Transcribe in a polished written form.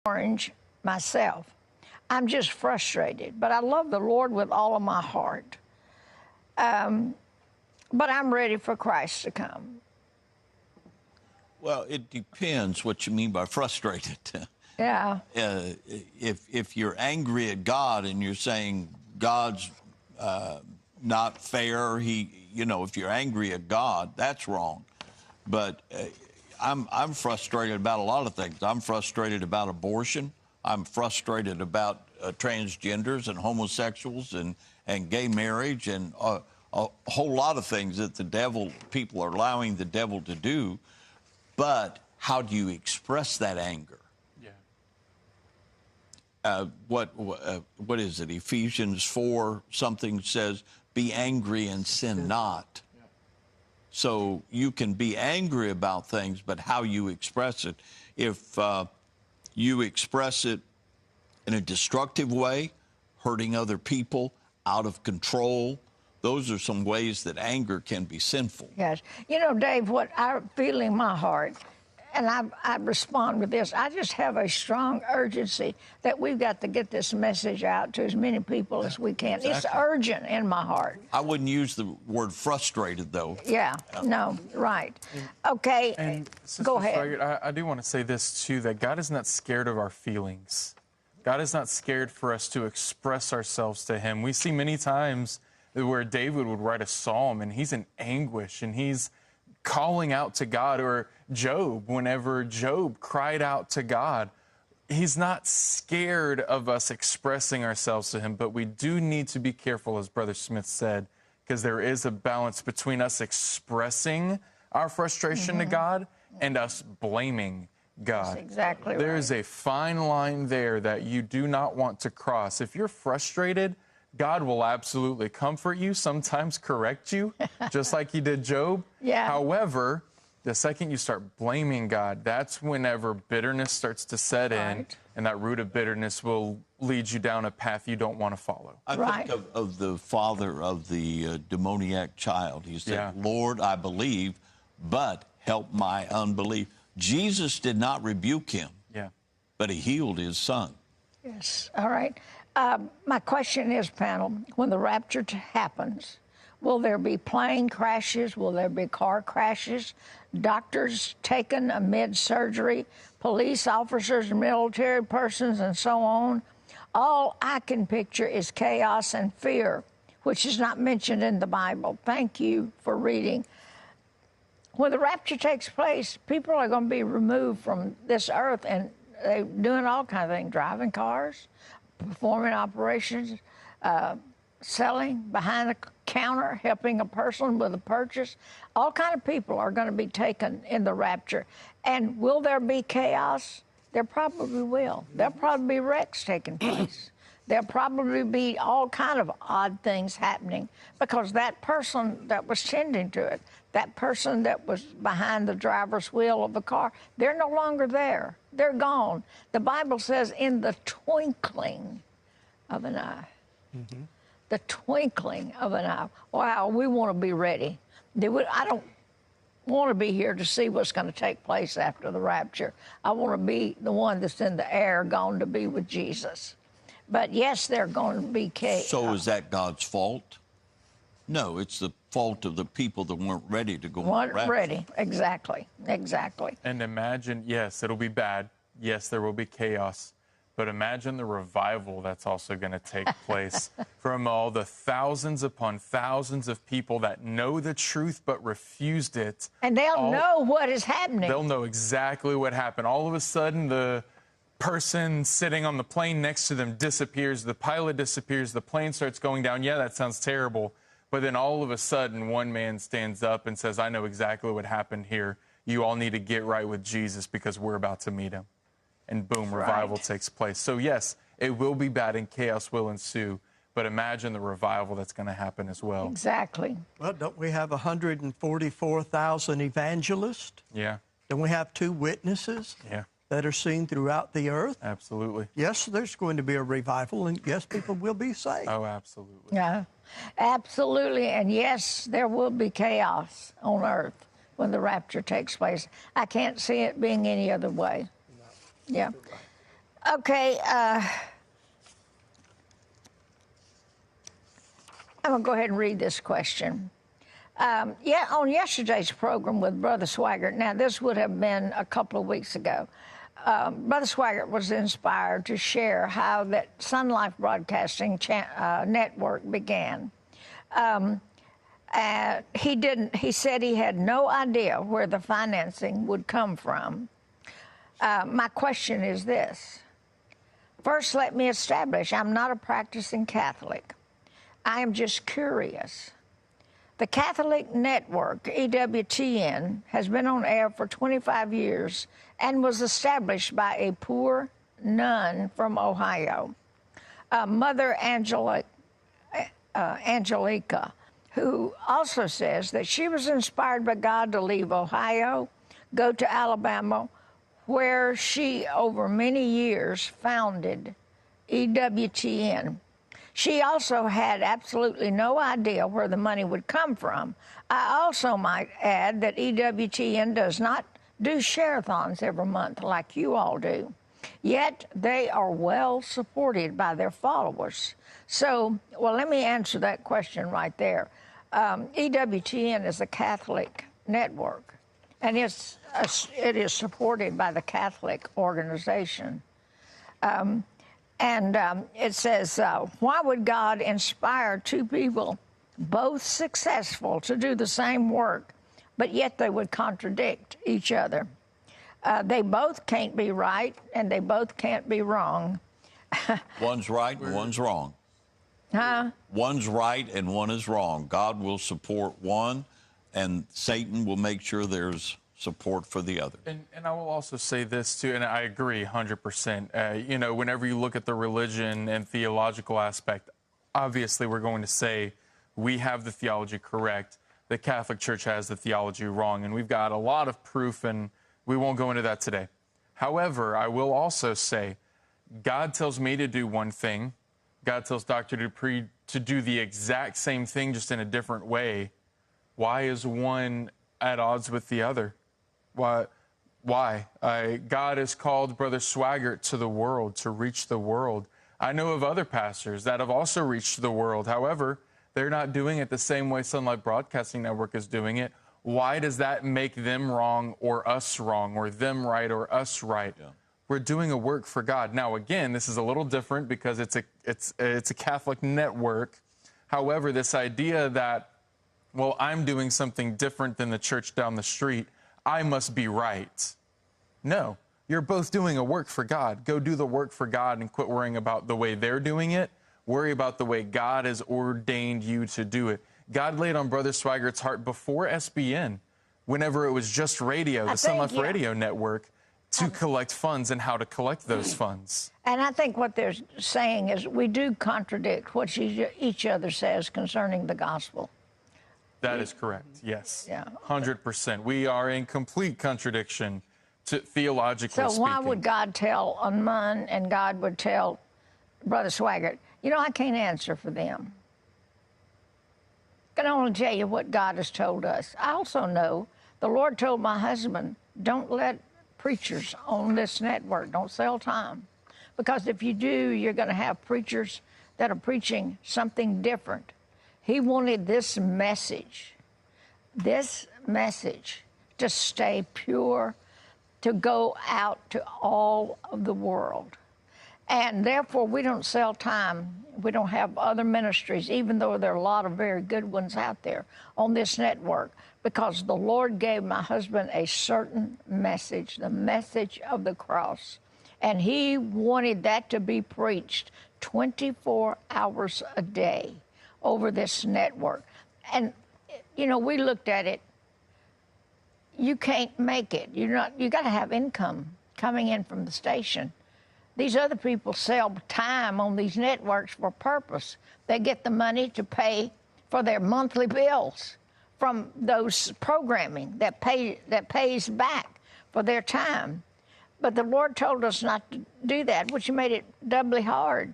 orange myself. I'm just frustrated, but I love the Lord with all of my heart. But I'm ready for Christ to come. Well, it depends what you mean by frustrated. Yeah. If you're angry at God and you're saying God's not fair, if you're angry at God, that's wrong. But I'm frustrated about a lot of things. I'm frustrated about abortion. I'm frustrated about transgenders and homosexuals and gay marriage and a whole lot of things that people are allowing the devil to do. But how do you express that anger? Yeah. What is it? Ephesians 4 something says, "Be angry and sin not." Yeah. So you can be angry about things, but how you express it. If you express it in a destructive way, hurting other people, out of control, those are some ways that anger can be sinful. Yes. You know, Dave, what I feel in my heart, and I respond with this, I just have a strong urgency that we've got to get this message out to as many people as we can. Exactly. It's urgent in my heart. I wouldn't use the word frustrated, though. Yeah, no, right. Okay, and go ahead. I do want to say this, too, that God is not scared of our feelings. God is not scared for us to express ourselves to him. We see many times where David would write a psalm and he's in anguish and he's calling out to God, or Job, whenever Job cried out to God. He's not scared of us expressing ourselves to him, but we do need to be careful, as Brother Smith said, because there is a balance between us expressing our frustration to God and us blaming God. That's exactly right. There is a fine line there that you do not want to cross. If you're frustrated, God will absolutely comfort you, sometimes correct you, just like he did Job. Yeah. However, the second you start blaming God, that's whenever bitterness starts to set in, and that root of bitterness will lead you down a path you don't want to follow. I think of the father of the demoniac child. He said, "Lord, I believe, but help my unbelief." Jesus did not rebuke him, but he healed his son. Yes. All right. My question is, panel, when the rapture happens, will there be plane crashes? Will there be car crashes? Doctors taken amid surgery, police officers, military persons, and so on? All I can picture is chaos and fear, which is not mentioned in the Bible. Thank you for reading. When the rapture takes place, people are going to be removed from this earth, and they're doing all kinds of things, driving cars, performing operations, selling behind the counter, helping a person with a purchase. All kinds of people are going to be taken in the rapture. And will there be chaos? There probably will. There'll probably be wrecks taking place. There'll probably be all kind of odd things happening because that person that was tending to it, that person that was behind the driver's wheel of the car, they're no longer there. They're gone. The Bible says in the twinkling of an eye. Mm-hmm. The twinkling of an eye. Wow, we want to be ready. I don't want to be here to see what's going to take place after the rapture. I want to be the one that's in the air, gone to be with Jesus. But yes, they're going to be chaos. So is that God's fault? No, it's the fault of the people that weren't ready to go. Weren't ready, exactly. And imagine, yes, it'll be bad. Yes, there will be chaos. But imagine the revival that's also going to take place from all the thousands upon thousands of people that know the truth but refused it. And they'll know what is happening. They'll know exactly what happened. All of a sudden, the person sitting on the plane next to them disappears. The pilot disappears. The plane starts going down. Yeah, that sounds terrible. But then all of a sudden, one man stands up and says, "I know exactly what happened here. You all need to get right with Jesus because we're about to meet him." And boom, revival takes place. So yes, it will be bad and chaos will ensue, but imagine the revival that's going to happen as well. Exactly. Well, don't we have 144,000 evangelists? Yeah. Don't we have 2 witnesses? Yeah. That are seen throughout the earth? Absolutely. Yes, there's going to be a revival, and yes, people will be saved. Oh, absolutely. Yeah, absolutely. And yes, there will be chaos on earth when the rapture takes place. I can't see it being any other way. Yeah. Okay, I'm going to go ahead and read this question. Yeah, on yesterday's program with Brother Swaggart, now this would have been a couple of weeks ago, Brother Swaggart was inspired to share how that Sun Life Broadcasting network began. He said he had no idea where the financing would come from. My question is this. First, let me establish I'm not a practicing Catholic. I am just curious. The Catholic Network, EWTN, has been on air for 25 years and was established by a poor nun from Ohio, Mother Angelica, who also says that she was inspired by God to leave Ohio, go to Alabama, where she, over many years, founded EWTN. She also had absolutely no idea where the money would come from. I also might add that EWTN does not do share-a-thons every month like you all do. Yet they are well supported by their followers. So, well, let me answer that question right there. EWTN is a Catholic network, and it is supported by the Catholic organization. It says, why would God inspire two people, both successful, to do the same work, but yet they would contradict each other? They both can't be right, and they both can't be wrong. One's right and one's wrong. Huh? One's right and one is wrong. God will support one, and Satan will make sure there's support for the other. And I will also say this, too, and I agree 100%. You know, whenever you look at the religion and theological aspect, obviously we're going to say we have the theology correct. The Catholic Church has the theology wrong, and we've got a lot of proof, and we won't go into that today. However, I will also say God tells me to do one thing. God tells Dr. Dupree to do the exact same thing, just in a different way. Why is one at odds with the other? Why? God has called Brother Swaggart to the world, to reach the world. I know of other pastors that have also reached the world. However, they're not doing it the same way Sun Life Broadcasting Network is doing it. Why does that make them wrong or us wrong, or them right or us right? Yeah. We're doing a work for God. Now, again, this is a little different because it's a Catholic network. However, this idea that, well, I'm doing something different than the church down the street, I must be right. No, you're both doing a work for God. Go do the work for God and quit worrying about the way they're doing it. Worry about the way God has ordained you to do it. God laid on Brother Swaggart's heart before SBN, whenever it was just radio, the Sun Life Radio Network, to collect funds and how to collect those funds. And I think what they're saying is we do contradict what each other says concerning the gospel. That is correct, yes. Yeah. 100%. We are in complete contradiction to theologically speaking. So why would God tell a nun and God would tell Brother Swaggart, you know, I can't answer for them. I can only tell you what God has told us. I also know the Lord told my husband, don't let preachers on this network, don't sell time. Because if you do, you're going to have preachers that are preaching something different. He wanted this message to stay pure, to go out to all of the world. And therefore, we don't sell time. We don't have other ministries, even though there are a lot of very good ones out there on this network, because the Lord gave my husband a certain message, the message of the cross. And he wanted that to be preached 24 hours a day over this network. And, you know, we looked at it. You can't make it. You got to have income coming in from the station. These other people sell time on these networks for a purpose. They get the money to pay for their monthly bills from those programming that pays back for their time. But the Lord told us not to do that, which made it doubly hard.